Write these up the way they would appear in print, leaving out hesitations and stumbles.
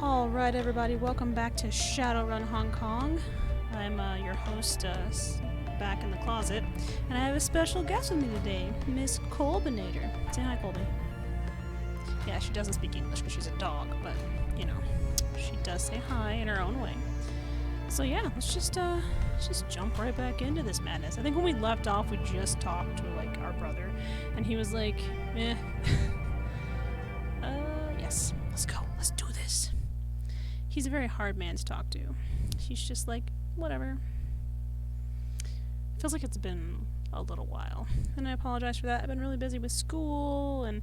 Alright everybody, welcome back to Shadowrun Hong Kong. I'm your host, back in the closet, and I have a special guest with me today, Miss Colbinator. Say hi, Colby. Yeah, she doesn't speak English because she's a dog, but, you know, she does say hi in her own way. So yeah, let's just jump right back into this madness. I think when we left off, we just talked to, like, our brother, and he was like, eh. Yes, let's go, let's do this. He's a very hard man to talk to. He's just like, whatever. Feels like it's been a little while. And I apologize for that. I've been really busy with school, and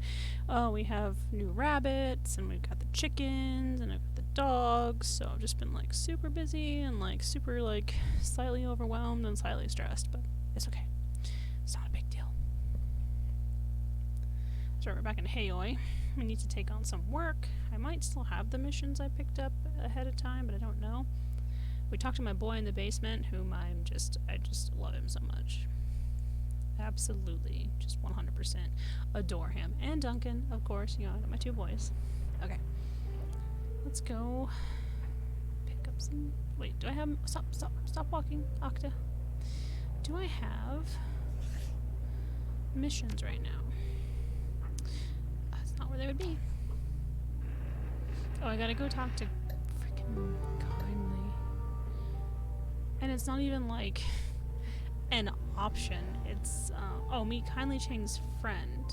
we have new rabbits, and we've got the chickens, and I've got the dogs, so I've just been like super busy and like super like slightly overwhelmed and slightly stressed, but it's okay. It's not a big deal. So we're back in Hayoi. We need to take on some work. I might still have the missions I picked up ahead of time, but I don't know. We talked to my boy in the basement, whom I just love him so much. Absolutely, just 100% adore him. And Duncan, of course, you know, I got my two boys. Okay. Let's go pick up some... Wait, do I have... Stop walking, Octa. Do I have missions right now? Not where they would be. Oh, I gotta go talk to freaking Kindly. And it's not even like an option. It's, meet Kindly Chang's friend.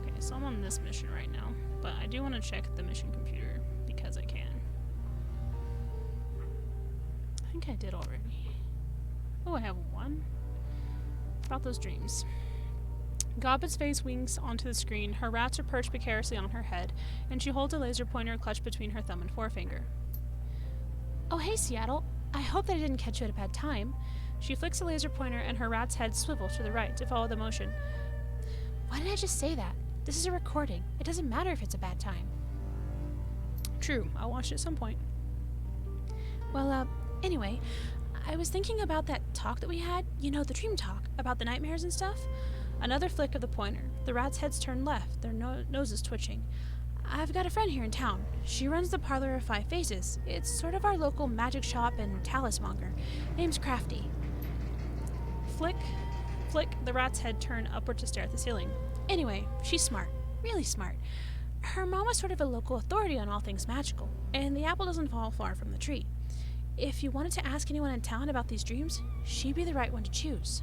Okay, so I'm on this mission right now, but I do want to check the mission computer because I can. I think I did already. Oh, I have one. About those dreams. Gobbet's face winks onto the screen. Her rats are perched precariously on her head, and she holds a laser pointer clutched between her thumb and forefinger. Oh, hey, Seattle. I hope that I didn't catch you at a bad time. She flicks the laser pointer, and her rat's head swivels to the right to follow the motion. Why did I just say that? This is a recording. It doesn't matter if it's a bad time. True. I'll watch it at some point. Well, anyway, I was thinking about that talk that we had. You know, the dream talk about the nightmares and stuff. Another flick of the pointer. The rats' heads turn left, their noses twitching. I've got a friend here in town. She runs the Parlor of Five Faces. It's sort of our local magic shop and talismonger. Name's Crafty. Flick, flick, the rat's head turned upward to stare at the ceiling. Anyway, she's smart. Really smart. Her mom was sort of a local authority on all things magical, and the apple doesn't fall far from the tree. If you wanted to ask anyone in town about these dreams, she'd be the right one to choose.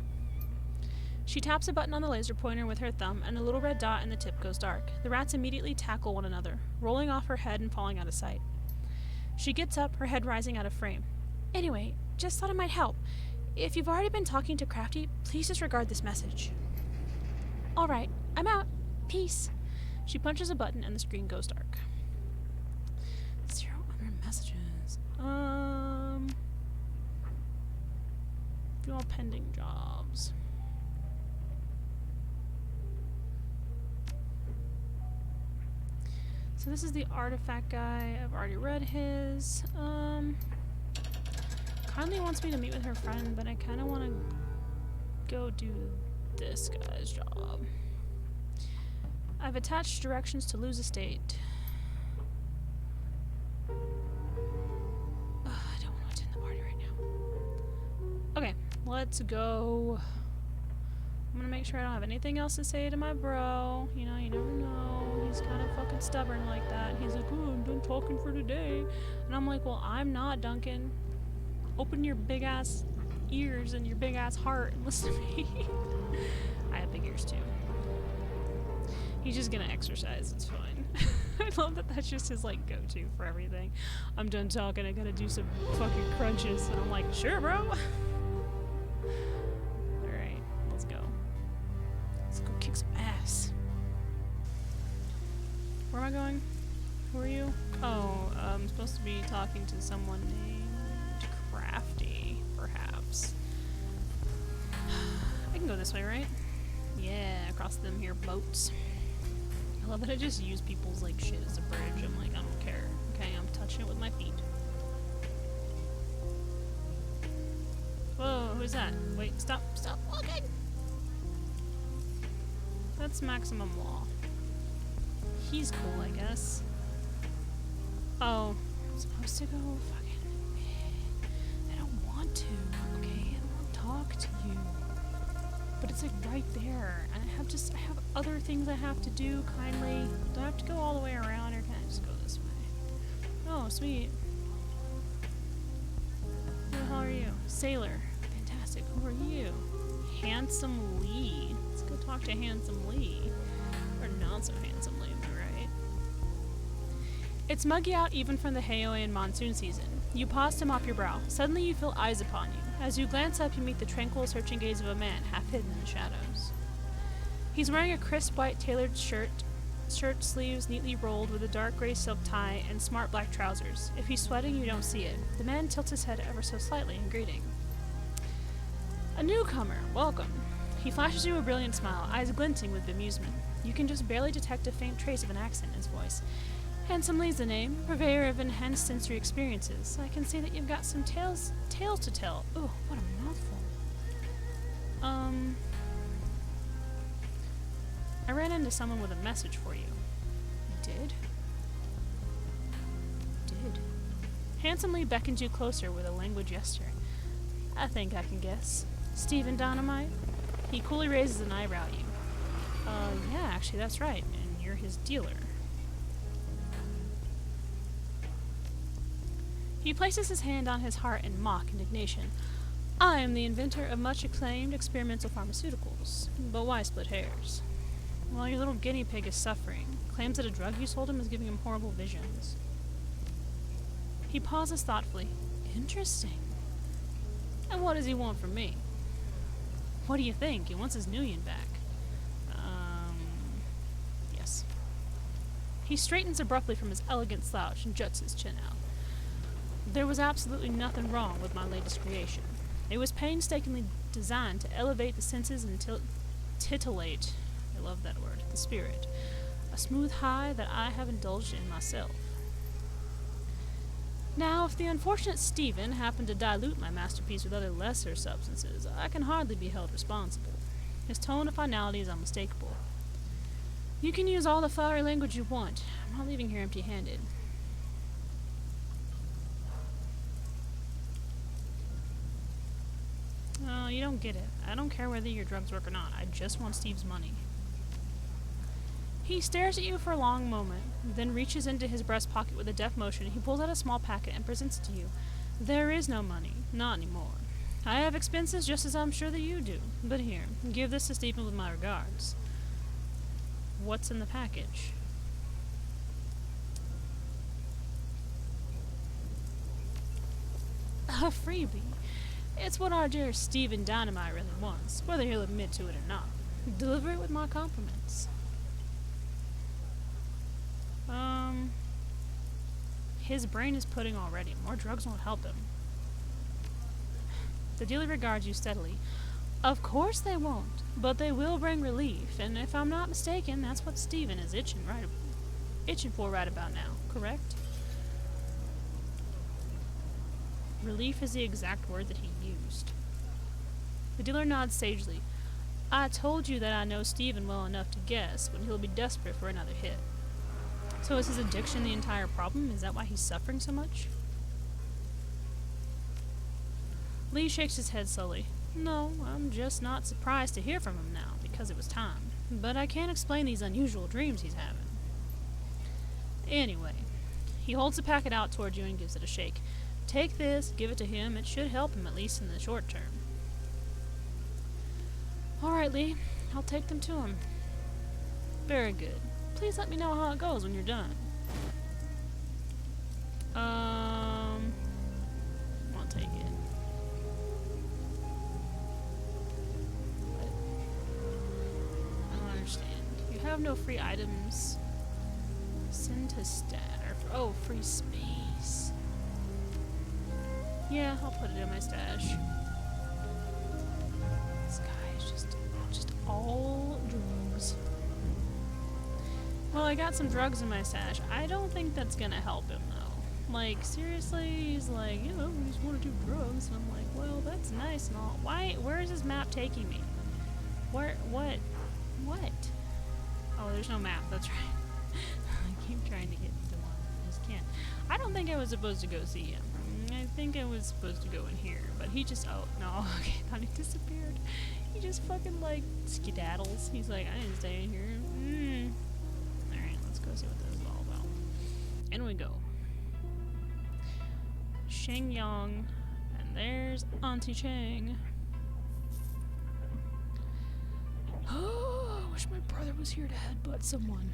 She taps a button on the laser pointer with her thumb, and a little red dot in the tip goes dark. The rats immediately tackle one another, rolling off her head and falling out of sight. She gets up, her head rising out of frame. Anyway, just thought it might help. If you've already been talking to Crafty, please disregard this message. Alright, I'm out. Peace. She punches a button and the screen goes dark. 0 other messages. View all pending jobs. So this is the artifact guy. I've already read his. Kindly wants me to meet with her friend, but I kind of want to go do this guy's job. I've attached directions to Lou's estate. I don't want to attend the party right now. Okay, let's go. I'm gonna make sure I don't have anything else to say to my bro. You know, you never know. He's kind of fucking stubborn like that. He's like, oh, I'm done talking for today. And I'm like, well, I'm not, Duncan. Open your big ass ears and your big ass heart and listen to me. I have big ears too. He's just gonna exercise. It's fine. I love that that's just his like go-to for everything. I'm done talking. I gotta do some fucking crunches. And I'm like, sure, bro. Let's go. Let's go kick some ass. Where am I going? Who are you? Oh, I'm supposed to be talking to someone named Crafty, perhaps. I can go this way, right? Yeah, across them here boats. I love that I just use people's like shit as a bridge. I'm like, I don't care. Okay, I'm touching it with my feet. Whoa, who's that? Wait, stop walking! That's Maximum Law. He's cool, I guess. Oh, I'm supposed to go fucking... I don't want to, okay? I don't want to talk to you. But it's like right there. And I have other things I have to do, kindly. Do I have to go all the way around or can I just go this way? Oh, sweet. Who the hell are you? Sailor. Fantastic. Who are you? Handsome Lee. Let's go talk to Handsome Lee. Or not so handsome Lee, am I right? It's muggy out even from the Heian monsoon season. You pause to mop your brow. Suddenly you feel eyes upon you. As you glance up, you meet the tranquil, searching gaze of a man, half hidden in the shadows. He's wearing a crisp, white, tailored shirt sleeves neatly rolled with a dark gray silk tie and smart black trousers. If he's sweating, you don't see it. The man tilts his head ever so slightly in greeting. A newcomer, welcome. He flashes you a brilliant smile, eyes glinting with bemusement. You can just barely detect a faint trace of an accent in his voice. Handsome Lee's the name, purveyor of enhanced sensory experiences. I can see that you've got some tales to tell. Ooh, what a mouthful. I ran into someone with a message for you. You did? Did. Handsome Lee beckons you closer with a languid gesture. I think I can guess. Stephen Dynamite? He coolly raises an eyebrow at you. Yeah, actually, that's right, and you're his dealer. He places his hand on his heart in mock indignation. I am the inventor of much acclaimed experimental pharmaceuticals. But why split hairs? Well, your little guinea pig is suffering. Claims that a drug you sold him is giving him horrible visions. He pauses thoughtfully. Interesting. And what does he want from me? What do you think? He wants his million back. Yes. He straightens abruptly from his elegant slouch and juts his chin out. There was absolutely nothing wrong with my latest creation. It was painstakingly designed to elevate the senses and titillate, I love that word, the spirit, a smooth high that I have indulged in myself. Now, if the unfortunate Stephen happened to dilute my masterpiece with other lesser substances, I can hardly be held responsible. His tone of finality is unmistakable. You can use all the flowery language you want. I'm not leaving here empty-handed. Oh, you don't get it. I don't care whether your drugs work or not. I just want Steve's money. He stares at you for a long moment, then reaches into his breast pocket with a deft motion. He pulls out a small packet and presents it to you. There is no money. Not anymore. I have expenses just as I'm sure that you do. But here, give this to Stephen with my regards. What's in the package? A freebie. It's what our dear Stephen Dynamite really wants, whether he'll admit to it or not. Deliver it with my compliments. His brain is pudding already. More drugs won't help him. The dealer regards you steadily. Of course they won't, but they will bring relief, and if I'm not mistaken, that's what Stephen is itching for right about now, correct? Relief is the exact word that he used. The dealer nods sagely. I told you that I know Stephen well enough to guess when he'll be desperate for another hit. So is his addiction the entire problem? Is that why he's suffering so much? Lee shakes his head slowly. No, I'm just not surprised to hear from him now, because it was time. But I can't explain these unusual dreams he's having. Anyway, he holds the packet out toward you and gives it a shake. Take this, give it to him. It should help him, at least in the short term. All right, Lee. I'll take them to him. Very good. Please let me know how it goes when you're done. I'll take it. What? I don't understand. You have no free items. Send to stat. Oh, free space. Yeah, I'll put it in my stash. This guy is just all drugs. Well, I got some drugs in my stash. I don't think that's gonna help him, though. Like, seriously, he's like, you know, we just want to do drugs. And I'm like, well, that's nice and all. Where is this map taking me? What? Oh, there's no map, that's right. I keep trying to get to one. I just can't. I think I was supposed to go see him. I think I was supposed to go in here, but he just, oh, no, okay, I thought he disappeared. He just fucking, like, skedaddles. He's like, I didn't stay in here. Alright, let's go see what this is all about. In we go. Shengyang, and there's Auntie Chang. Oh, I wish my brother was here to headbutt someone.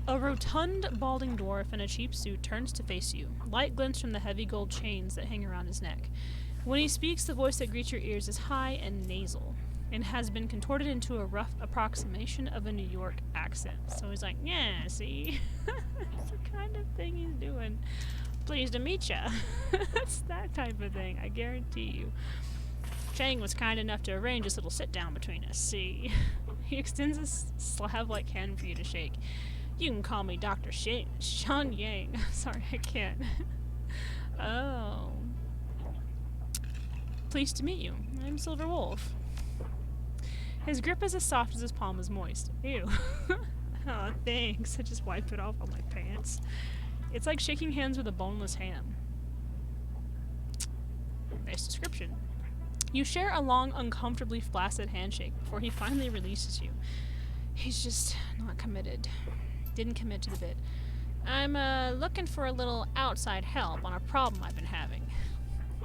A rotund, balding dwarf in a cheap suit turns to face you. Light glints from the heavy gold chains that hang around his neck. When he speaks, the voice that greets your ears is high and nasal, and has been contorted into a rough approximation of a New York accent. So he's like, yeah, see? That's the kind of thing he's doing. Pleased to meet ya. That's that type of thing, I guarantee you. Chang was kind enough to arrange this little sit-down between us, see? He extends a slab-like hand for you to shake. You can call me Dr. Sean Yang. Sorry, I can't. Oh. Pleased to meet you. I'm Silver Wolf. His grip is as soft as his palm is moist. Ew. Oh, thanks. I just wiped it off on my pants. It's like shaking hands with a boneless ham. Nice description. You share a long, uncomfortably flaccid handshake before he finally releases you. He's just not committed. Didn't commit to the bit. I'm looking for a little outside help on a problem I've been having.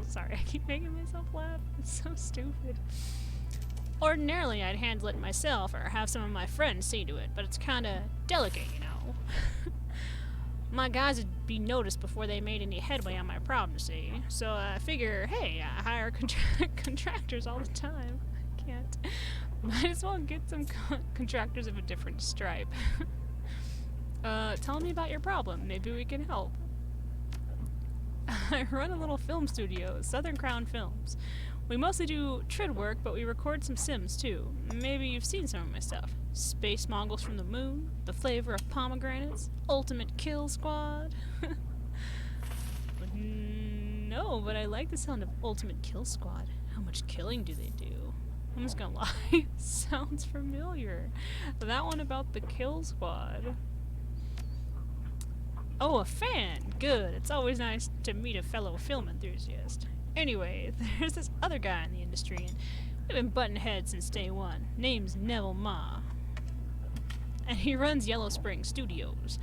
Sorry, I keep making myself laugh. It's so stupid. Ordinarily, I'd handle it myself or have some of my friends see to it, but it's kinda delicate, you know. My guys would be noticed before they made any headway on my problem, see? So I figure, hey, I hire contractors all the time. I can't. Might as well get some contractors of a different stripe. Tell me about your problem. Maybe we can help. I run a little film studio, Southern Crown Films. We mostly do trid work, but we record some sims too. Maybe you've seen some of my stuff. Space Mongols from the Moon, The Flavor of Pomegranates, Ultimate Kill Squad. No, but I like the sound of Ultimate Kill Squad. How much killing do they do? I'm just gonna lie. Sounds familiar. That one about the Kill Squad. Oh, a fan! Good. It's always nice to meet a fellow film enthusiast. Anyway, there's this other guy in the industry, and we've been butting heads since day one. Name's Neville Ma. And he runs Yellow Spring Studios.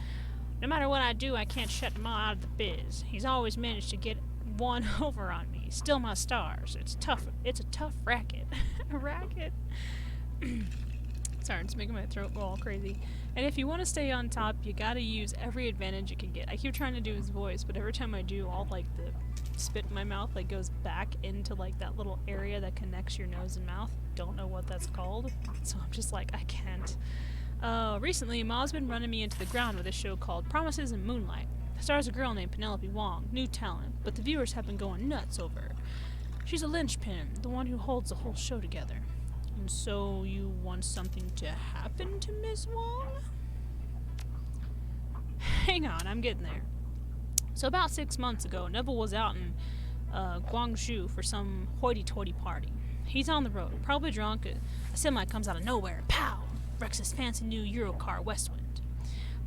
No matter what I do, I can't shut Ma out of the biz. He's always managed to get one over on me. Still my stars. It's tough. It's a tough racket. A racket? Sorry, it's making my throat go all crazy. And if you want to stay on top, you gotta use every advantage you can get. I keep trying to do his voice, but every time I do, all like the spit in my mouth like goes back into like that little area that connects your nose and mouth. Don't know what that's called, so I'm just like, I can't. Recently, Ma's been running me into the ground with a show called Promises in Moonlight. It stars a girl named Penelope Wong, new talent, but the viewers have been going nuts over her. She's a linchpin, the one who holds the whole show together. And so you want something to happen to Miss Wong? Hang on, I'm getting there. So about 6 months ago, Neville was out in Guangzhou for some hoity-toity party. He's on the road, probably drunk. A semi comes out of nowhere, pow! Wrecks his fancy new Eurocar Westwind.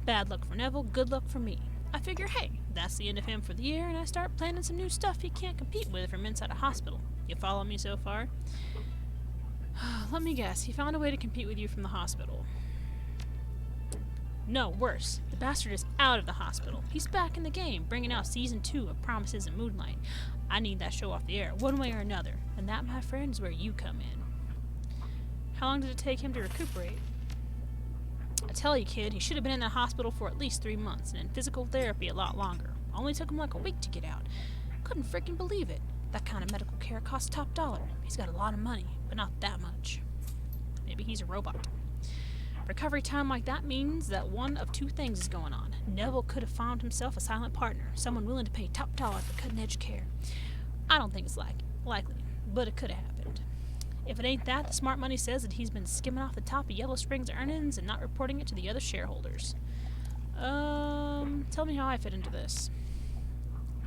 Bad luck for Neville, good luck for me. I figure, hey, that's the end of him for the year, and I start planning some new stuff he can't compete with from inside a hospital. You follow me so far? Let me guess, he found a way to compete with you from the hospital. No, worse. The bastard is out of the hospital. He's back in the game, bringing out Season 2 of Promises in Moonlight. I need that show off the air, one way or another. And that, my friend, is where you come in. How long did it take him to recuperate? I tell you, kid, he should have been in the hospital for at least 3 months, and in physical therapy a lot longer. Only took him like a week to get out. Couldn't freaking believe it. That kind of medical care costs top dollar. He's got a lot of money, but not that much. Maybe he's a robot. Recovery time like that means that one of two things is going on. Neville could have found himself a silent partner, someone willing to pay top dollar for cutting-edge care. I don't think it's likely, but it could have happened. If it ain't that, the smart money says that he's been skimming off the top of Yellow Spring's earnings and not reporting it to the other shareholders. Tell me how I fit into this.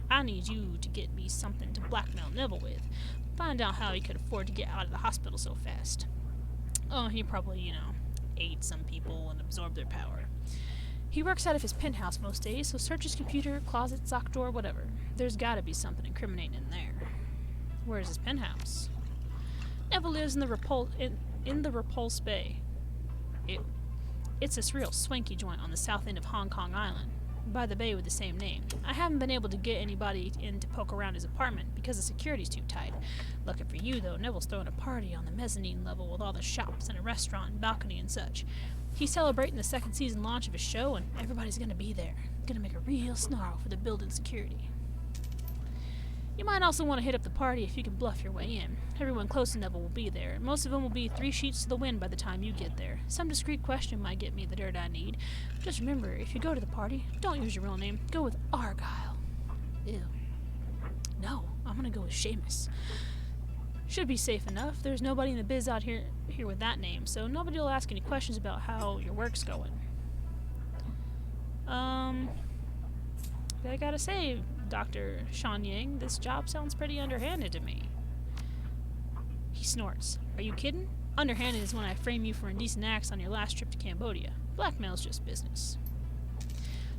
I need you to get me something to blackmail Neville with. Find out how he could afford to get out of the hospital so fast. Oh, he probably, ate some people and absorbed their power. He works out of his penthouse most days, so search his computer, closet, sock drawer, whatever. There's gotta be something incriminating in there. Where's his penthouse? Neville lives in the Repulse Bay. It's this real swanky joint on the south end of Hong Kong Island, by the bay with the same name. I haven't been able to get anybody in to poke around his apartment because the security's too tight. Lucky for you, though, Neville's throwing a party on the mezzanine level with all the shops and a restaurant and balcony and such. He's celebrating the second season launch of his show, and everybody's gonna be there. Gonna make a real snarl for the building security. You might also want to hit up the party if you can bluff your way in. Everyone close to Neville will be there, and most of them will be 3 sheets to the wind by the time you get there. Some discreet question might get me the dirt I need. Just remember, if you go to the party, don't use your real name. Go with Argyle. Ew. No, I'm gonna go with Seamus. Should be safe enough. There's nobody in the biz out here with that name, so nobody will ask any questions about how your work's going. I gotta say, Dr. Sean Yang, this job sounds pretty underhanded to me. He snorts. Are you kidding? Underhanded is when I frame you for indecent acts on your last trip to Cambodia. Blackmail's just business.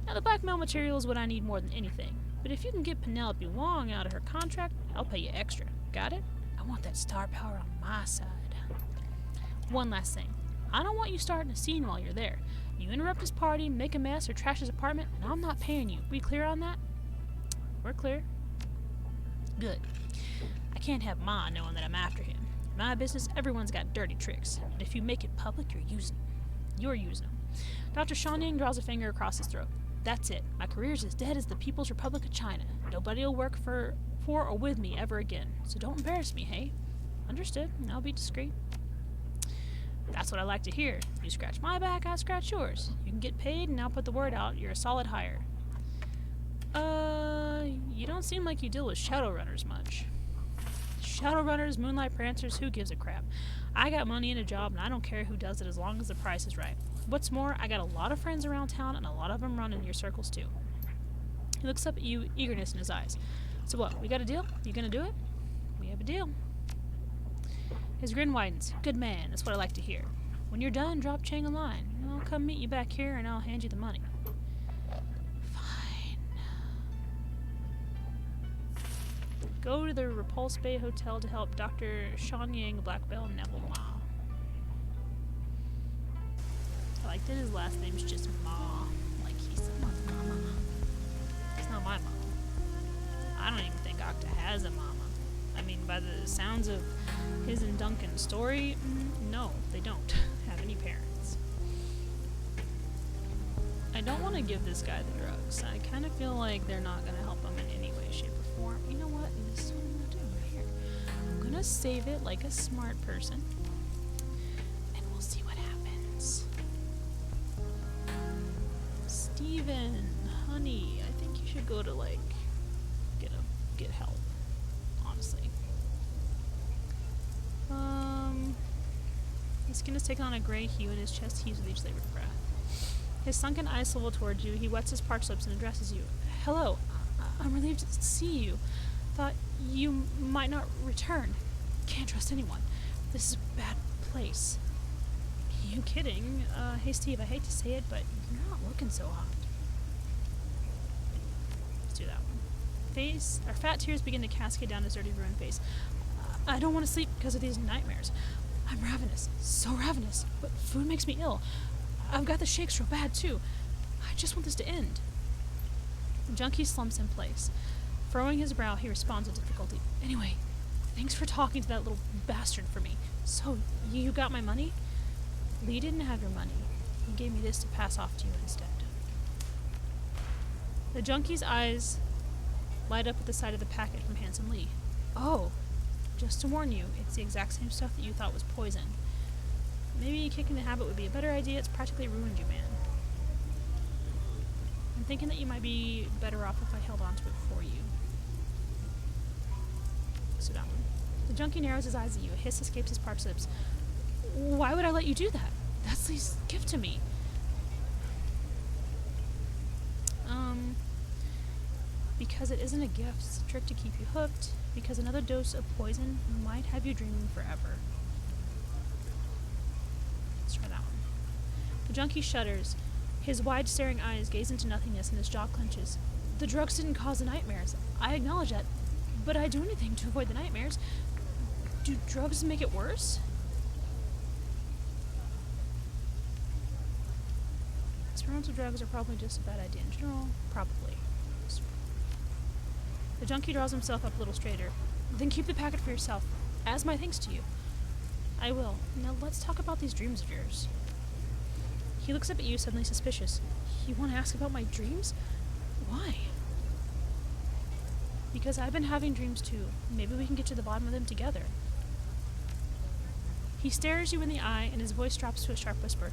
Now, the blackmail material is what I need more than anything. But if you can get Penelope Wong out of her contract, I'll pay you extra. Got it? I want that star power on my side. One last thing. I don't want you starting a scene while you're there. You interrupt his party, make a mess, or trash his apartment, and I'm not paying you. We clear on that? We're clear. Good. I can't have Ma knowing that I'm after him. In my business, everyone's got dirty tricks. And if you make it public, you're using them. Dr. Shanyang draws a finger across his throat. That's it. My career's as dead as the People's Republic of China. Nobody will work for or with me ever again. So don't embarrass me, hey? Understood. I'll be discreet. That's what I like to hear. You scratch my back, I scratch yours. You can get paid, and I'll put the word out. You're a solid hire. You don't seem like you deal with Shadowrunners much. Shadowrunners, Moonlight Prancers, who gives a crap? I got money and a job, and I don't care who does it as long as the price is right. What's more, I got a lot of friends around town, and a lot of them run in your circles, too. He looks up at you, eagerness in his eyes. So what, we got a deal? You gonna do it? We have a deal. His grin widens. Good man, that's what I like to hear. When you're done, drop Chang a line. I'll come meet you back here, and I'll hand you the money. Fine. Go to the Repulse Bay Hotel to help Dr. Sean Yang blackmail Neville Ma. I like that his last name's just Ma. Like he's someone's mama. It's not my mom. I don't even think Octa has a mama. I mean, by the sounds of his and Duncan's story, no, they don't have any parents. I don't want to give this guy the drugs. I kind of feel like they're not going to help him in any way, shape, or form. You know what? This is what I'm going to do right here. I'm going to save it like a smart person, and we'll see what happens. Steven, honey, I think you should go to, like, get help. Honestly. His skin has taken on a gray hue and his chest heaves with each labored breath. His sunken eyes swivel towards you. He wets his parched lips and addresses you. Hello. I'm relieved to see you. Thought you might not return. Can't trust anyone. This is a bad place. You kidding? Hey Steve, I hate to say it, but you're not looking so hot. Let's do that one. Fat tears begin to cascade down his dirty, ruined face. I don't want to sleep because of these nightmares. I'm ravenous. So ravenous. But food makes me ill. I've got the shakes real bad, too. I just want this to end. The junkie slumps in place. Furrowing his brow, he responds with difficulty. Anyway, thanks for talking to that little bastard for me. So, you got my money? Lee didn't have your money. He gave me this to pass off to you instead. The junkie's eyes light up at the sight of the packet from Hanson Lee. Oh, just to warn you, it's the exact same stuff that you thought was poison. Maybe kicking the habit would be a better idea. It's practically ruined you, man. I'm thinking that you might be better off if I held on to it for you. So down. The junkie narrows his eyes at you. A hiss escapes his parched lips. Why would I let you do that? That's Lee's gift to me. Because it isn't a gift, it's a trick to keep you hooked, because another dose of poison might have you dreaming forever. Let's try that one. The junkie shudders. His wide, staring eyes gaze into nothingness and his jaw clenches. The drugs didn't cause the nightmares. I acknowledge that. But I'd do anything to avoid the nightmares. Do drugs make it worse? Experimental drugs are probably just a bad idea in general. Probably. The junkie draws himself up a little straighter. Then keep the packet for yourself, as my thanks to you. I will. Now let's talk about these dreams of yours. He looks up at you, suddenly suspicious. You want to ask about my dreams? Why? Because I've been having dreams too. Maybe we can get to the bottom of them together. He stares you in the eye, and his voice drops to a sharp whisper.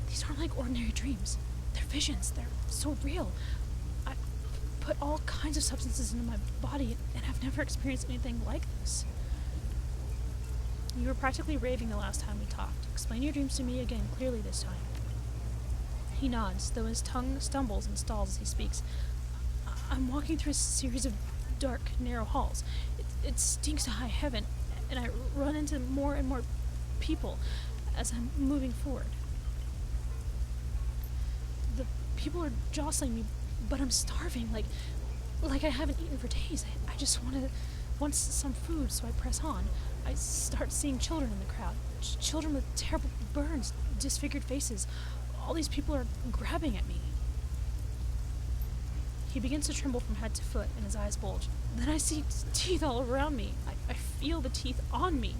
These aren't like ordinary dreams. They're visions. They're so real. I put all kinds of substances into my body, and I've never experienced anything like this. You were practically raving the last time we talked. Explain your dreams to me again clearly this time. He nods, though his tongue stumbles and stalls as he speaks. I'm walking through a series of dark, narrow halls. It stinks to high heaven, and I run into more and more people as I'm moving forward. The people are jostling me, but I'm starving, like I haven't eaten for days. I just want some food, so I press on. I start seeing children in the crowd. Children with terrible burns, disfigured faces. All these people are grabbing at me. He begins to tremble from head to foot, and his eyes bulge. Then I see teeth all around me. I feel the teeth on me.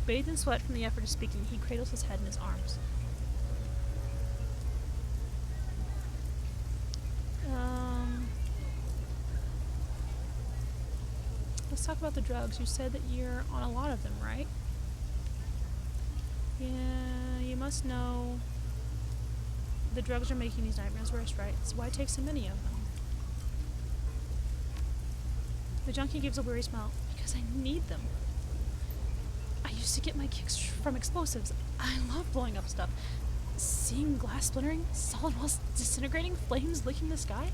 Bathed in sweat from the effort of speaking, he cradles his head in his arms. Let's talk about the drugs. You said that you're on a lot of them, right? Yeah, you must know the drugs are making these nightmares worse, right? So why take so many of them? The junkie gives a weary smile. Because I need them. I used to get my kicks from explosives. I love blowing up stuff. Seeing glass splintering, solid walls disintegrating, flames licking the sky?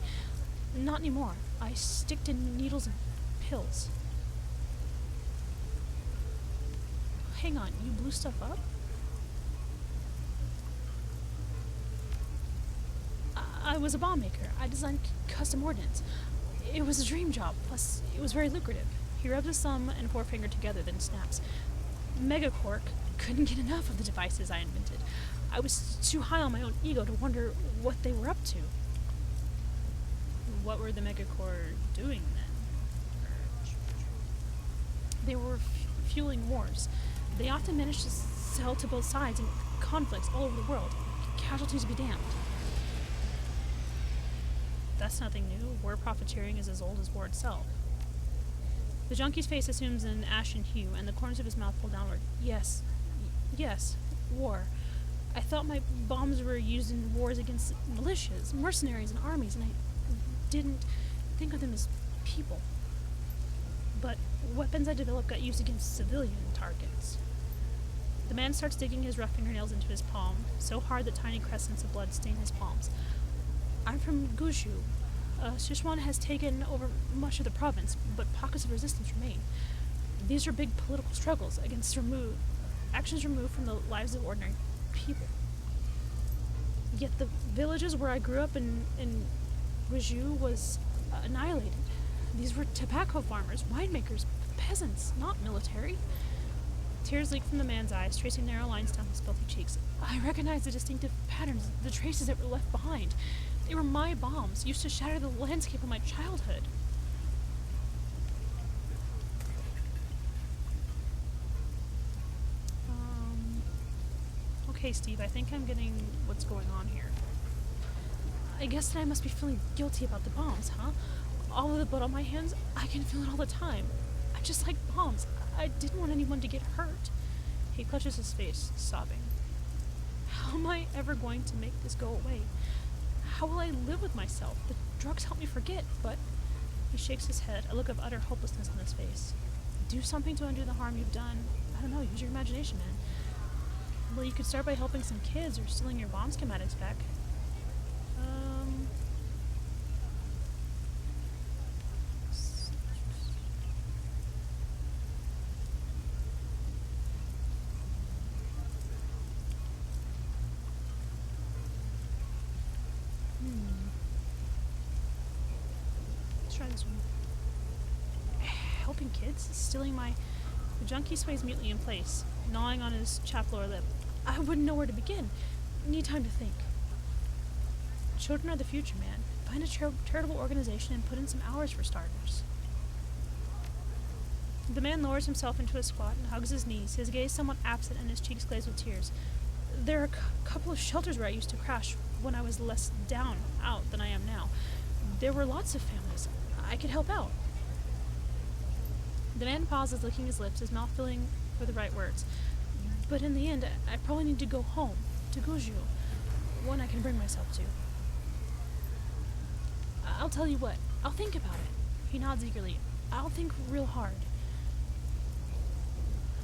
Not anymore. I stick to needles and pills. Hang on, you blew stuff up? I was a bomb maker. I designed custom ordnance. It was a dream job, plus it was very lucrative. He rubs his thumb and forefinger together, then snaps. Megacork couldn't get enough of the devices I invented. I was too high on my own ego to wonder what they were up to. What were the Megacorp doing then? They were fueling wars. They often managed to sell to both sides in conflicts all over the world. Casualties be damned. That's nothing new. War profiteering is as old as war itself. The junkie's face assumes an ashen hue, and the corners of his mouth pull downward. Yes, war. I thought my bombs were used in wars against militias, mercenaries, and armies, and I didn't think of them as people. But weapons I developed got used against civilian targets. The man starts digging his rough fingernails into his palm, so hard that tiny crescents of blood stain his palms. I'm from Gushu. Sichuan has taken over much of the province, but pockets of resistance remain. These are big political struggles against actions removed from the lives of ordinary people. Yet the villages where I grew up in Guizhou was annihilated. These were tobacco farmers, winemakers, peasants, not military. Tears leak from the man's eyes, tracing narrow lines down his filthy cheeks. I recognize the distinctive patterns, the traces that were left behind. They were my bombs, used to shatter the landscape of my childhood. Okay, Steve, I think I'm getting what's going on here. I guess that I must be feeling guilty about the bombs, huh? All of the blood on my hands, I can feel it all the time. I just like bombs. I didn't want anyone to get hurt. He clutches his face, sobbing. How am I ever going to make this go away? How will I live with myself? The drugs help me forget, but... He shakes his head, a look of utter hopelessness on his face. Do something to undo the harm you've done. I don't know, use your imagination, man. Well, you could start by helping some kids or stealing your bomb schematics back. Let's try this one. Helping kids? Stealing my... The junkie sways mutely in place, gnawing on his chapped lower lip. I wouldn't know where to begin. Need time to think. Children are the future, man. Find a charitable organization and put in some hours for starters. The man lowers himself into a squat and hugs his knees, his gaze somewhat absent and his cheeks glazed with tears. There are a couple of shelters where I used to crash when I was less down out than I am now. There were lots of families. I could help out. The man pauses, licking his lips, his mouth filling for the right words. But in the end, I probably need to go home, to Guju, one I can bring myself to. I'll tell you what, I'll think about it. He nods eagerly. I'll think real hard.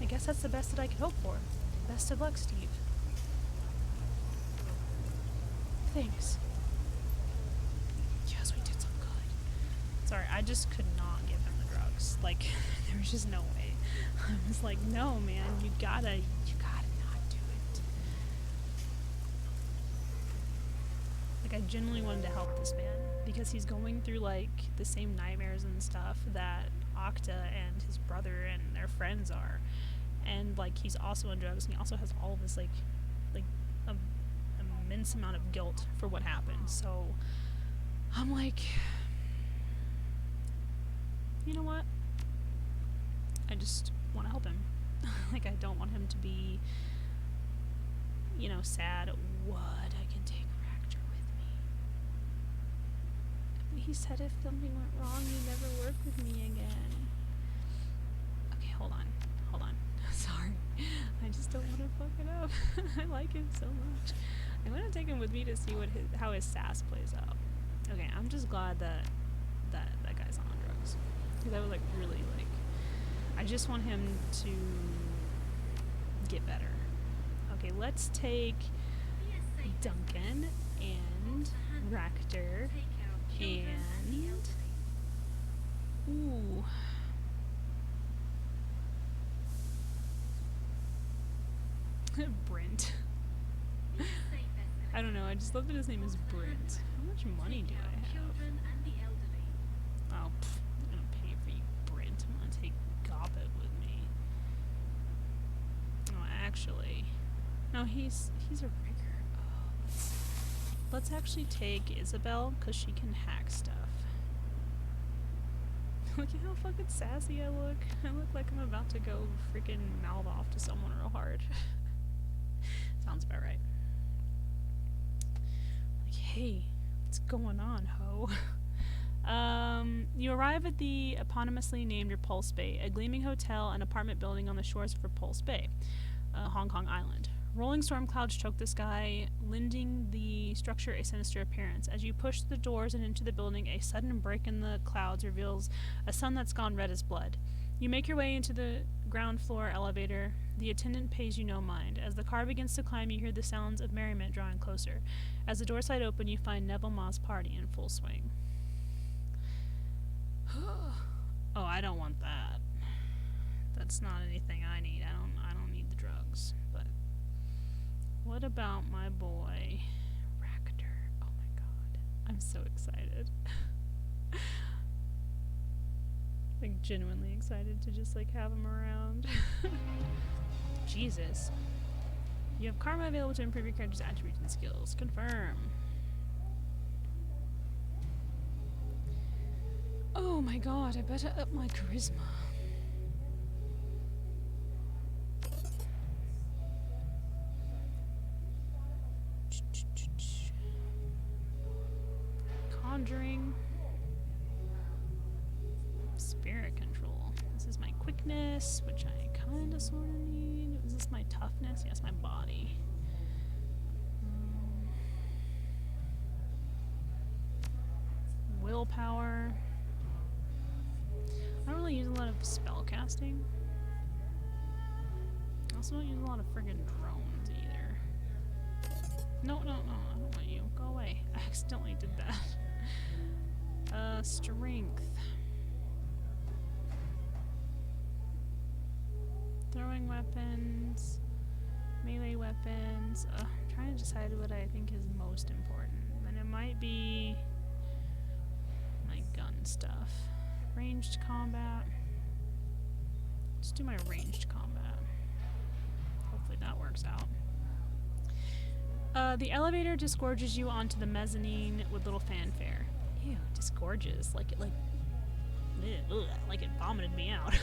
I guess that's the best that I could hope for. Best of luck, Steve. Thanks. Yes, we did some good. Sorry, I just could not give him the drugs. Like, there was just no way. I was like, no, man, you gotta not do it. Like, I genuinely wanted to help this man, because he's going through, like, the same nightmares and stuff that Okta and his brother and their friends are. And, like, he's also on drugs, and he also has all of this, like immense amount of guilt for what happened. So, I'm like, you know what? I just want to help him. Like, I don't want him to be, you know, sad. What? I can take Raptor with me. He said if something went wrong, he'd never work with me again. Okay, hold on. Sorry. I just don't want to fuck it up. I like him so much. I'm going to take him with me to see how his sass plays out. Okay, I'm just glad that guy's on drugs. Because I was, like, really, like... I just want him to get better. Okay, let's take Duncan and Raptor and... Ooh... Brent. I don't know, I just love that his name is Brent. How much money do I have? Oh, I'm gonna pay for you, Brent. I'm gonna take Gobbet with me. Oh, actually... No, he's a rigger. Oh, let's actually take Isabel, because she can hack stuff. Look at how fucking sassy I look. I look like I'm about to go freaking mouth off to someone real hard. Sounds about right. Like, hey, what's going on, ho? You arrive at the eponymously named Repulse Bay, a gleaming hotel and apartment building on the shores of Repulse Bay, Hong Kong Island. Rolling storm clouds choke the sky, lending the structure a sinister appearance. As you push the doors and into the building, a sudden break in the clouds reveals a sun that's gone red as blood. You make your way into the ground floor elevator. The attendant pays you no mind. As the car begins to climb, you hear the sounds of merriment drawing closer. As the doors slide open, you find Neville Ma's party in full swing. Oh, I don't want that. That's not anything I need. I don't need the drugs. But what about my boy Raptor? Oh my god. I'm so excited. Like, genuinely excited to just, like, have him around. Jesus. You have karma available to improve your character's attributes and skills. Confirm. Oh my god, I better up my charisma. Conjuring. Spirit control. This is my quickness, which I kinda sorta need. Is this my toughness? Yes, my body. Willpower. I don't really use a lot of spell casting. I also don't use a lot of friggin' drones either. No, I don't want you. Go away. I accidentally did that. Strength. Throwing weapons. Melee weapons. I'm trying to decide what I think is most important. And it might be my gun stuff. Ranged combat. Let's do my ranged combat. Hopefully that works out. The elevator disgorges you onto the mezzanine with little fanfare. Ew, disgorges. Like it vomited me out.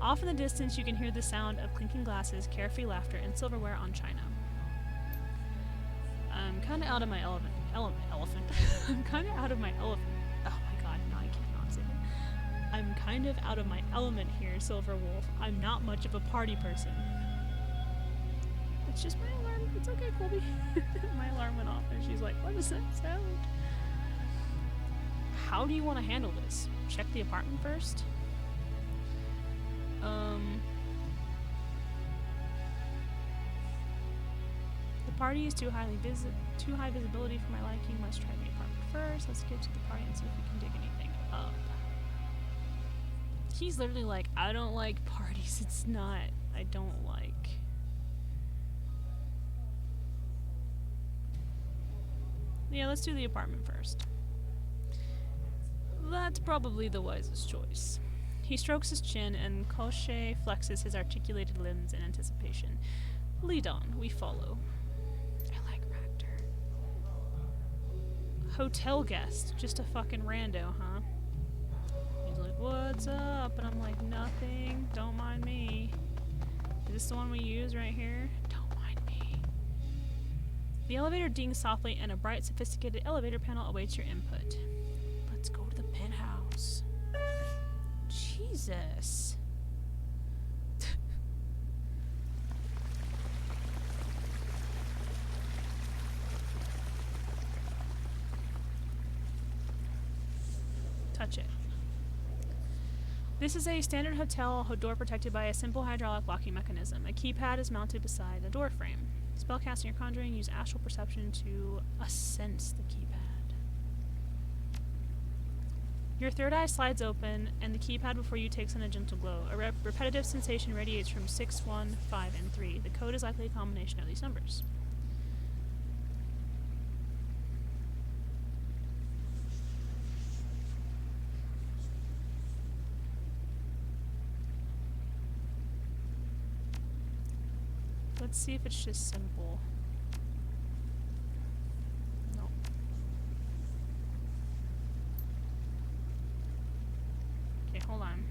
Off in the distance, you can hear the sound of clinking glasses, carefree laughter, and silverware on china. I'm kind of out of my elephant. I'm kind of out of my elephant. Oh my god, no, I cannot say that. I'm kind of out of my element here, Silver Wolf. I'm not much of a party person. It's just my alarm. It's okay, Colby. My alarm went off, and she's like, "What is that sound?" How do you want to handle this? Check the apartment first? The party is too high visibility for my liking. Let's try the apartment first. Let's get to the party and see if we can dig anything up. He's literally like, I don't like parties. It's not. I don't like. Yeah, let's do the apartment first. That's probably the wisest choice. He strokes his chin and Koshé flexes his articulated limbs in anticipation. Lead on, we follow. I like Ractor. Hotel guest, just a fucking rando, huh? He's like, what's up? And I'm like, nothing, don't mind me. Is this the one we use right here? Don't mind me. The elevator dings softly and a bright, sophisticated elevator panel awaits your input. Let's go to the penthouse. Jesus. Touch it. This is a standard hotel door protected by a simple hydraulic locking mechanism. A keypad is mounted beside the door frame. Spellcasting or conjuring, use astral perception to sense the keypad. Your third eye slides open, and the keypad before you takes on a gentle glow. A repetitive sensation radiates from 6, 1, 5, and 3. The code is likely a combination of these numbers. Let's see if it's just simple. No. Okay, hold on.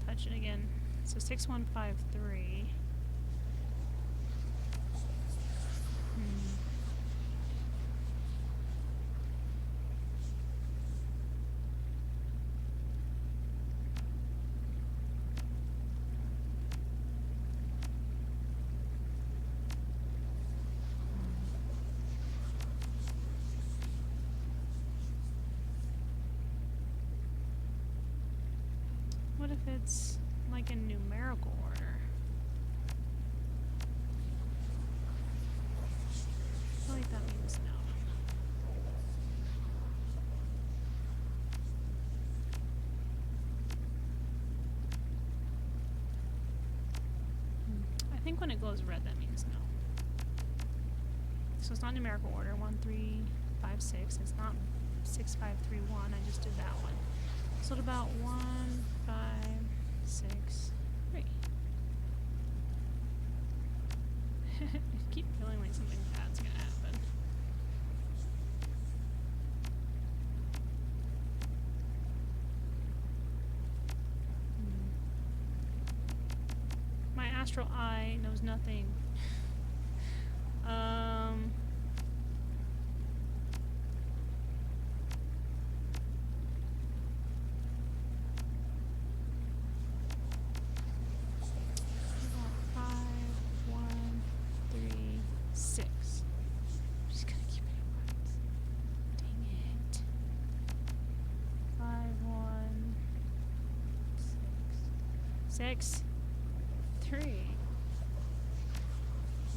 Touch it again. So 6153. What if it's like a numerical order? I feel like that means no. I think when it glows red, that means no. So it's not numerical order. 1, 3, 5, 6. It's not 6, 5, 3, 1. I just did that one. So what about 1, 5, 6, 3? I keep feeling like something bad's gonna happen. My astral eye knows nothing. Six, 3.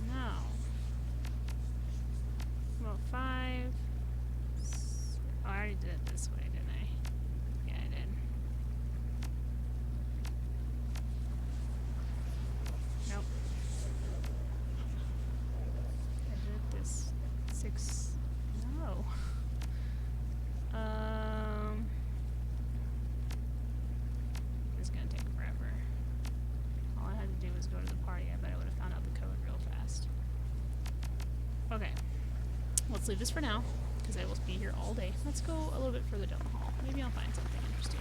No. Well, 5. Oh, I already did it this way, didn't I? Yeah, I did. Nope. I did it this 6. No. let's leave this for now, because I will be here all day. Let's go a little bit further down the hall. Maybe I'll find something interesting.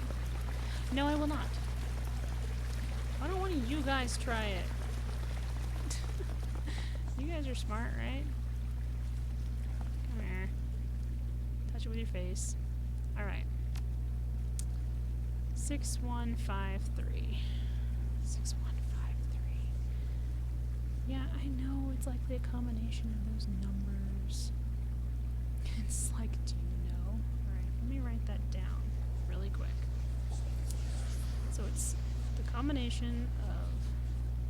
No, I will not. Why don't one of you guys try it? You guys are smart, right? Come here. Touch it with your face. Alright. 6153. 6153. Yeah, I know it's likely a combination of those numbers. It's like, do you know? Alright, let me write that down really quick. So it's the combination of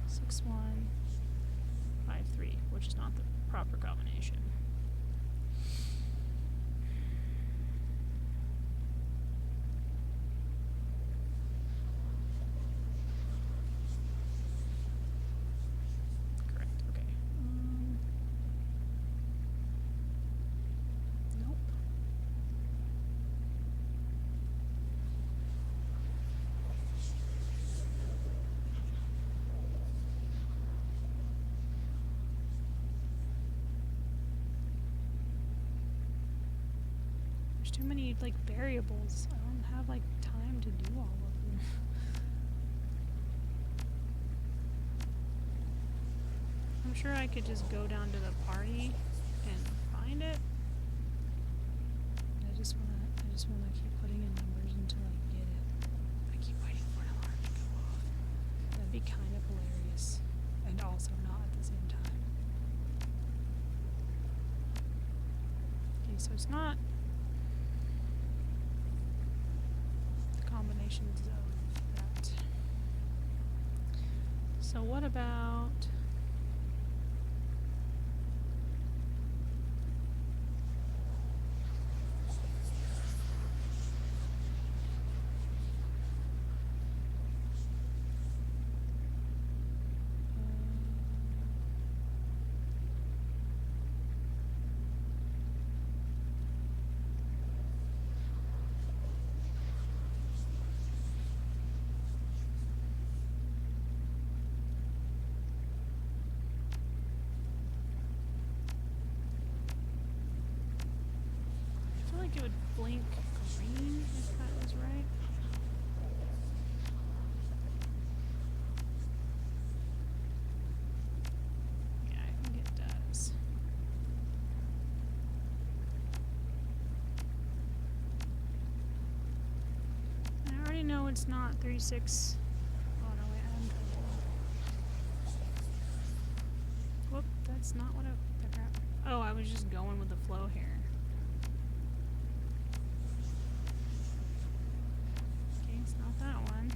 6153, which is not the proper combination. Correct, okay. Nope. There's too many, like, variables. I don't have, like, time to do all of them. I'm sure I could just go down to the party and find it. I just wanna keep putting in numbers until I get it. I keep waiting for an alarm to go off. That'd be kind of hilarious. And also not at the same time. Okay, so it's not the combinations of that. So what about... I feel like it would blink green if that was right. Yeah, I think it does. I already know it's not 36. Oh no, wait, I'm whoop, that's not what I... Oh, I was just going with the flow here. Okay, it's not that one.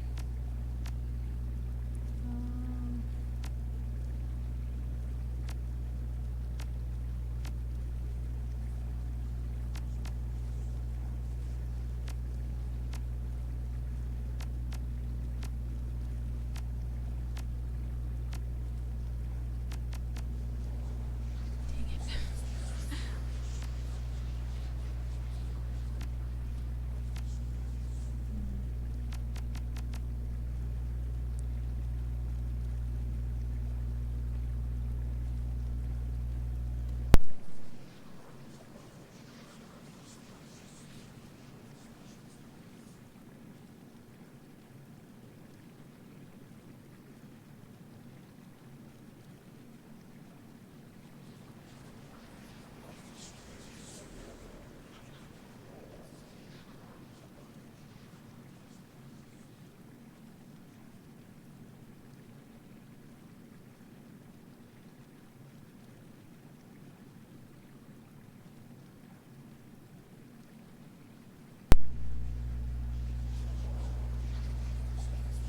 Dang it.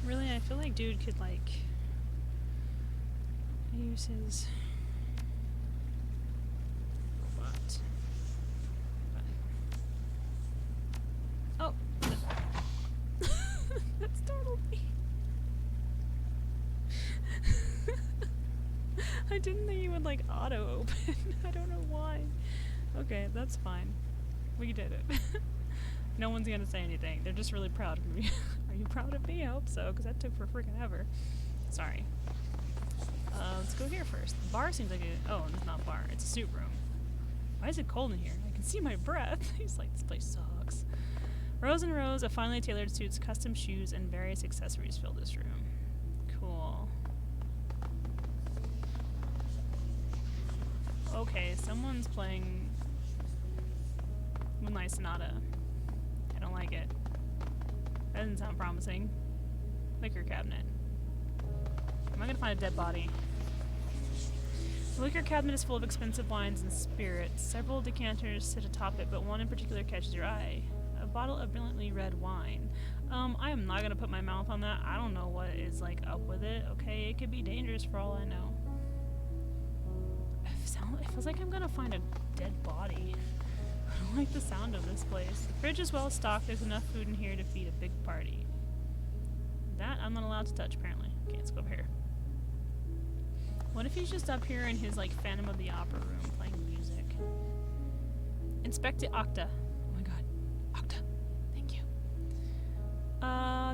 Really, I feel like dude could, like, use his robot button. Oh! That startled me. I didn't think he would, like, auto-open. I don't know why. Okay, that's fine. We did it. No one's gonna say anything. They're just really proud of me. Are you proud of me? I hope so, because that took for freaking ever. Sorry. Let's go here first. The bar seems like a... Oh, it's not a bar. It's a suit room. Why is it cold in here? I can see my breath. He's like, this place sucks. Rows and rows of finely tailored suits, custom shoes, and various accessories fill this room. Cool. Okay, someone's playing Moonlight Sonata. I don't like it. That doesn't sound promising. Liquor cabinet. Am I gonna find a dead body? The liquor cabinet is full of expensive wines and spirits. Several decanters sit atop it, but one in particular catches your eye. A bottle of brilliantly red wine. I am not gonna put my mouth on that. I don't know what is, like, up with it, okay? It could be dangerous for all I know. It feels like I'm gonna find a dead body. I don't like the sound of this place. The fridge is well stocked. There's enough food in here to feed a big party. That I'm not allowed to touch, apparently. Okay, let's go over here. What if he's just up here in his, like, Phantom of the Opera room playing music? Inspect Octa. Oh my god. Octa. Thank you.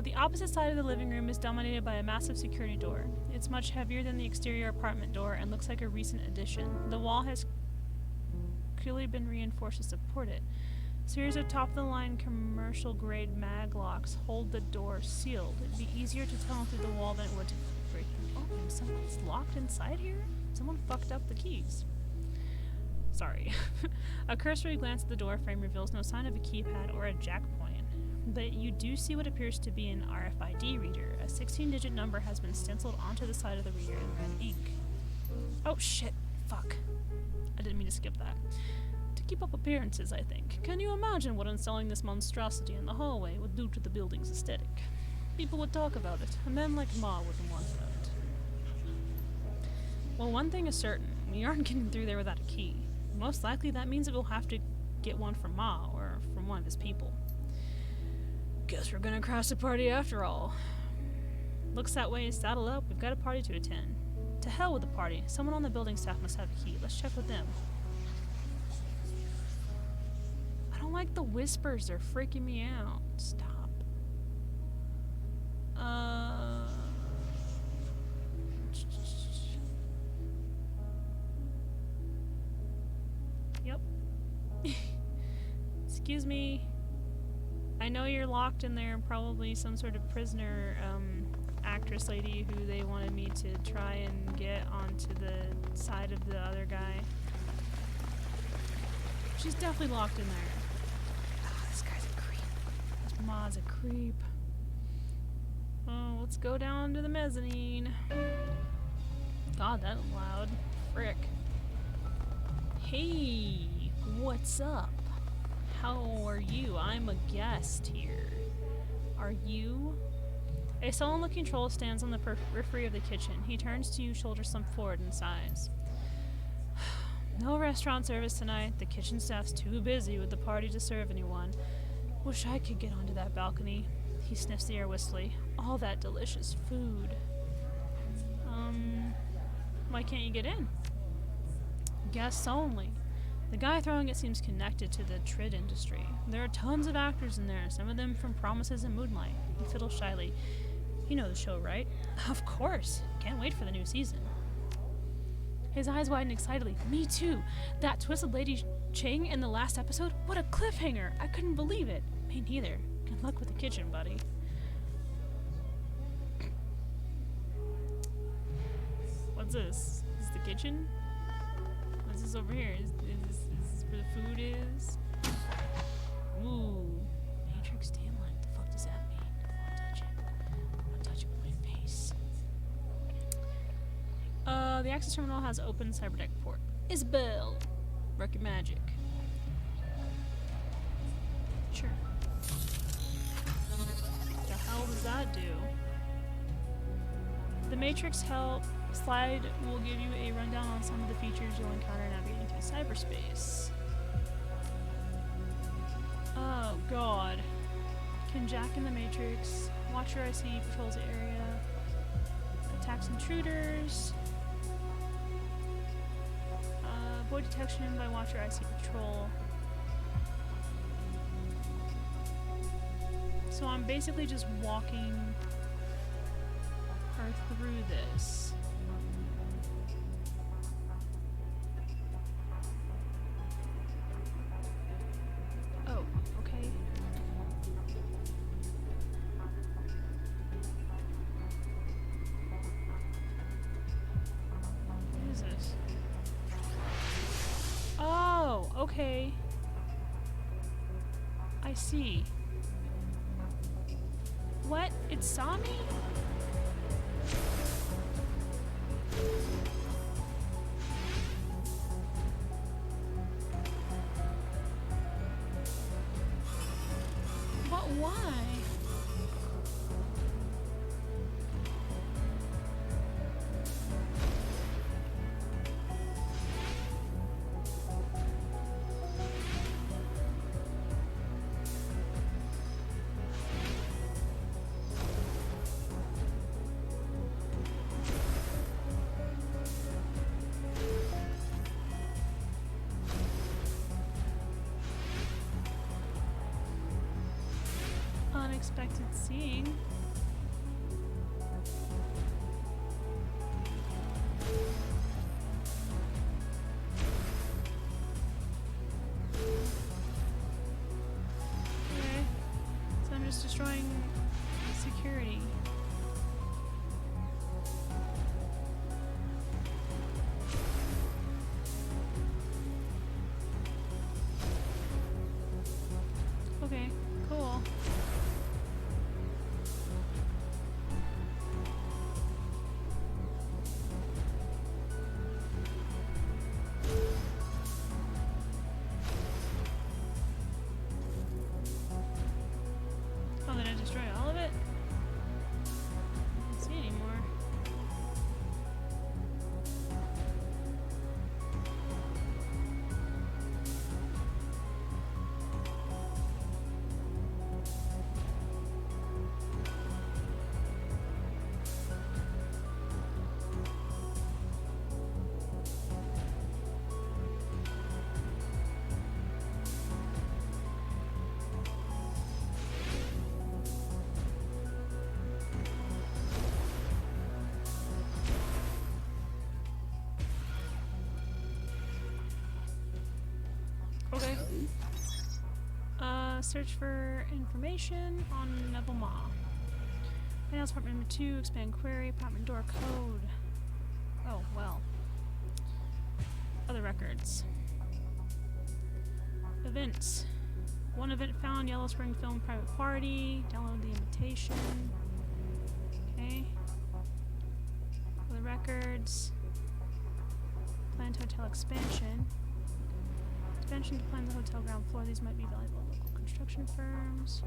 The opposite side of the living room is dominated by a massive security door. It's much heavier than the exterior apartment door and looks like a recent addition. The wall has clearly been reinforced to support it. A series of top-of-the-line commercial-grade mag locks hold the door sealed. It'd be easier to tunnel through the wall than it would to break them open. Someone's locked inside here? Someone fucked up the keys. Sorry. A cursory glance at the door frame reveals no sign of a keypad or a jack point. But you do see what appears to be an RFID reader. A 16-digit number has been stenciled onto the side of the reader in red ink. Oh shit. Fuck. I didn't mean to skip that. To keep up appearances, I think. Can you imagine what installing this monstrosity in the hallway would do to the building's aesthetic? People would talk about it, and men like Ma wouldn't want that. Well, one thing is certain. We aren't getting through there without a key. Most likely that means that we'll have to get one from Ma, or from one of his people. Guess we're gonna crash the party after all. Looks that way. Saddle up. We've got a party to attend. To hell with the party. Someone on the building staff must have a key. Let's check with them. I don't like the whispers. They're freaking me out. Stop. Yep. Excuse me. I know you're locked in there, probably some sort of prisoner, actress lady who they wanted me to try and get onto the side of the other guy. She's definitely locked in there. Oh, this guy's a creep. This Ma's a creep. Oh, let's go down to the mezzanine. God, that was loud. Frick. Hey, what's up? How are you? I'm a guest here. Are you? A sullen-looking troll stands on the periphery of the kitchen. He turns to you, shoulders slumped forward, and sighs. No restaurant service tonight. The kitchen staff's too busy with the party to serve anyone. Wish I could get onto that balcony. He sniffs the air wistfully. All that delicious food. Why can't you get in? Guests only. The guy throwing it seems connected to the trid industry. There are tons of actors in there, some of them from Promises and Moonlight. He fiddles shyly. You know the show, right? Of course. Can't wait for the new season. His eyes widen excitedly. Me too. That Twisted Lady Ching in the last episode? What a cliffhanger! I couldn't believe it. Me neither. Good luck with the kitchen, buddy. What's this? Is this the kitchen? What's this over here? Is this where the food is? Ooh. Matrix damn light. What the fuck does that mean? I won't touch it. I won't touch it with my face. The access terminal has open cyberdeck port. Isabel! Work your magic. Sure. What the hell does that do? The Matrix help slide will give you a rundown on some of the features you'll encounter navigating through cyberspace. Oh god. Can jack in the Matrix. Watcher IC patrols the area. Attacks intruders. Avoid detection by Watcher IC patrol. So I'm basically just walking her through this. Okay. I see. What? It saw me? But why? Unexpected seeing. Okay. So I'm just destroying security. Okay, cool. Oh, did I destroy all of it? I don't see anymore. Okay. Search for information on Neville Maw. Finance Department number 2, expand query, apartment door code. Oh, well. Other records. Events. One event found, Yellow Spring Film Private Party. Download the invitation. Okay. Other records. Planned hotel expansion. Expansion to plan the hotel ground floor. These might be valuable to local construction firms.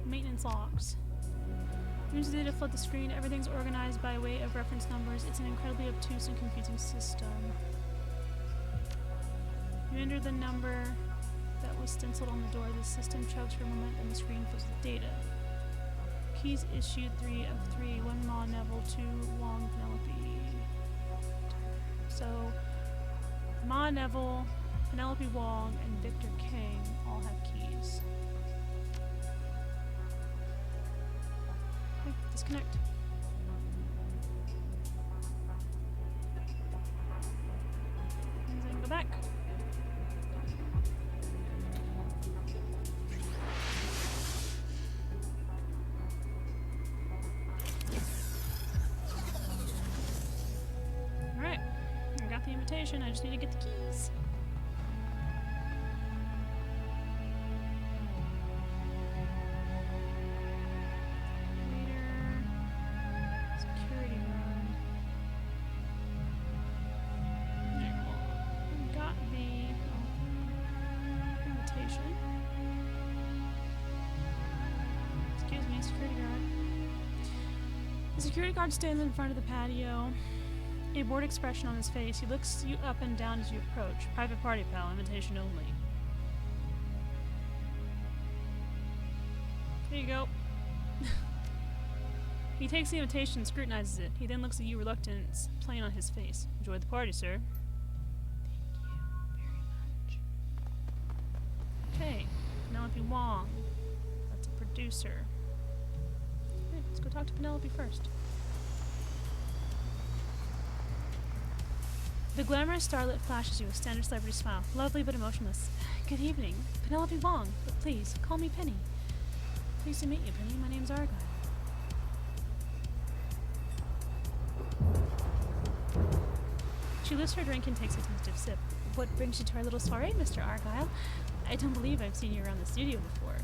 Maintenance logs. Use the data to flood the screen. Everything's organized by way of reference numbers. It's an incredibly obtuse and confusing system. You enter the number that was stenciled on the door. The system chugs for a moment and the screen fills with data. Keys issued 3 of 3. 1 Maw, Neville, 2 Wong, Penelope. So Ma, Neville, Penelope Wong, and Victor King all have keys. Okay, disconnect. And then go back. Alright, I got the invitation, I just need to get the keys. Security room. Got the invitation. Excuse me, security guard. The security guard stands in front of the patio, a bored expression on his face. He looks you up and down as you approach. Private party, pal. Invitation only. Here you go. He takes the invitation and scrutinizes it. He then looks at you, reluctance plain on his face. Enjoy the party, sir. Thank you very much. Okay, Penelope Wong. That's a producer. Alright, let's go talk to Penelope first. The glamorous starlet flashes you a standard celebrity smile, lovely but emotionless. Good evening, Penelope Wong, but please, call me Penny. Pleased to meet you, Penny. My name's Argyle. She lifts her drink and takes a tentative sip. What brings you to our little soiree, Mr. Argyle? I don't believe I've seen you around the studio before.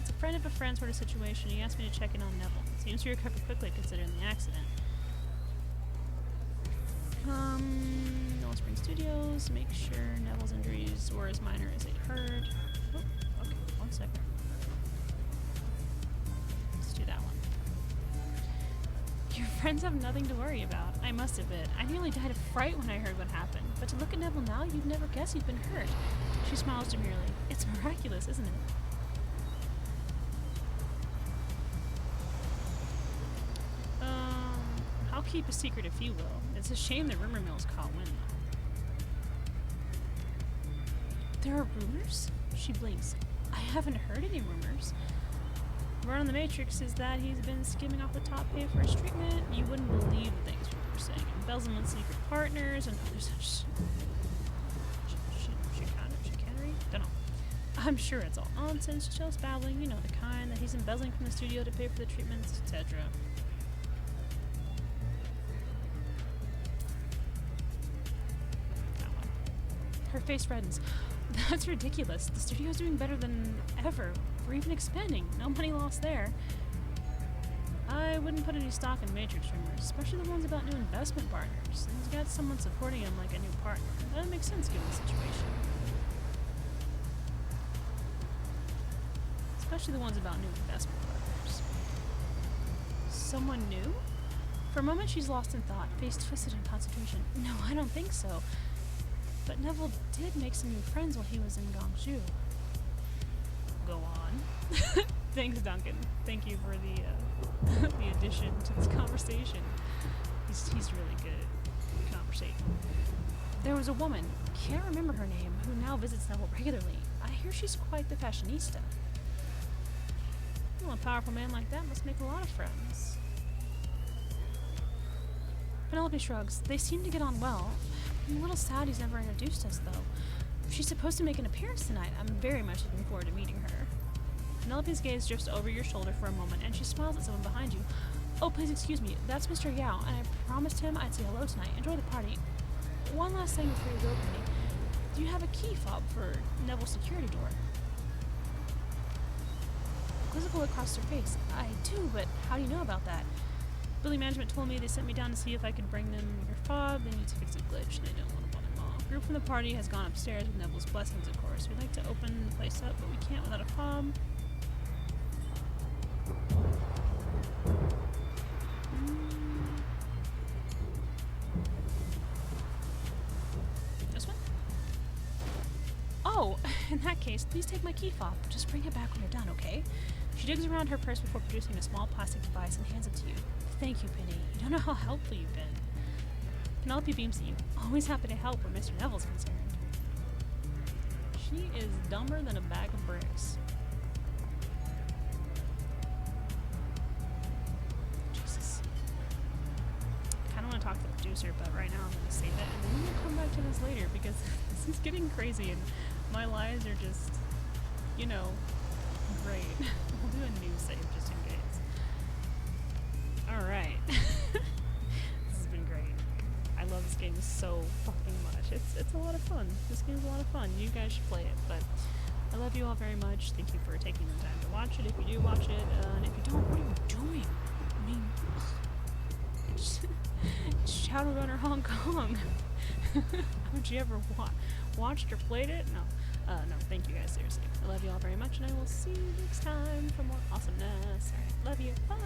It's a friend of a friend sort of situation. He asked me to check in on Neville. Seems to recover quickly considering the accident. North Spring Studios. Make sure Neville's injuries were as minor as they'd heard. Oh, okay, 1 second. Let's do that one. Your friends have nothing to worry about. I must admit, I nearly died of fright when I heard what happened. But to look at Neville now, you'd never guess he'd been hurt. She smiles demurely. It's miraculous, isn't it? I'll keep a secret if you will. It's a shame the rumor mill's caught wind. There are rumors? She blinks. I haven't heard any rumors. Word on the Matrix is that he's been skimming off the top pay for his treatment. You wouldn't believe the things people were saying. Embezzlement, secret partners, and other such chicanery? Don't know. I'm sure it's all nonsense, just babbling, you know, the kind that he's embezzling from the studio to pay for the treatments, etc. Her face reddens. That's ridiculous. The studio's doing better than ever. We're even expanding. No money lost there. I wouldn't put any stock in Matrix rumors, especially the ones about new investment partners. And he's got someone supporting him like a new partner. That makes sense given the situation. Especially the ones about new investment partners. Someone new? For a moment she's lost in thought, face twisted in concentration. No, I don't think so. But Neville did make some new friends while he was in Gongju. Go on. Thanks, Duncan. Thank you for the the addition to this conversation. He's really good at conversating. There was a woman, can't remember her name, who now visits Neville regularly. I hear she's quite the fashionista. Well, a powerful man like that must make a lot of friends. Penelope shrugs. They seem to get on well. I'm a little sad he's never introduced us, though. She's supposed to make an appearance tonight. I'm very much looking forward to meeting her. Penelope's gaze drifts over your shoulder for a moment, and she smiles at someone behind you. Oh, please excuse me. That's Mr. Yao, and I promised him I'd say hello tonight. Enjoy the party. One last thing before you go, Penny. Do you have a key fob for Neville's security door? Quizzical across her face. I do, but how do you know about that? Building management told me they sent me down to see if I could bring them your fob. They need to fix a glitch. They don't want to bother Mom. A group from the party has gone upstairs with Neville's blessings, of course. We'd like to open the place up, but we can't without a fob. This one? Oh, in that case, please take my key fob. Just bring it back when you're done, okay? She digs around her purse before producing a small plastic device and hands it to you. Thank you, Penny. You don't know how helpful you've been. Penelope beams at you. Always happy to help where Mr. Neville's concerned. She is dumber than a bag of bricks. Jesus. I kind of want to talk to the producer, but right now I'm going to save it, and then we'll come back to this later because this is getting crazy and my lives are just, you know, great. We'll do a new save just in case. Alright. This has been great. I love this game so fucking much. It's a lot of fun. This game's a lot of fun. You guys should play it, but I love you all very much. Thank you for taking the time to watch it if you do watch it. And if you don't, what are you doing? I mean, it's Shadowrun or Hong Kong. Haven't you ever watched or played it? No. No, thank you guys, seriously. I love you all very much, and I will see you next time for more awesomeness. Alright, love you. Bye!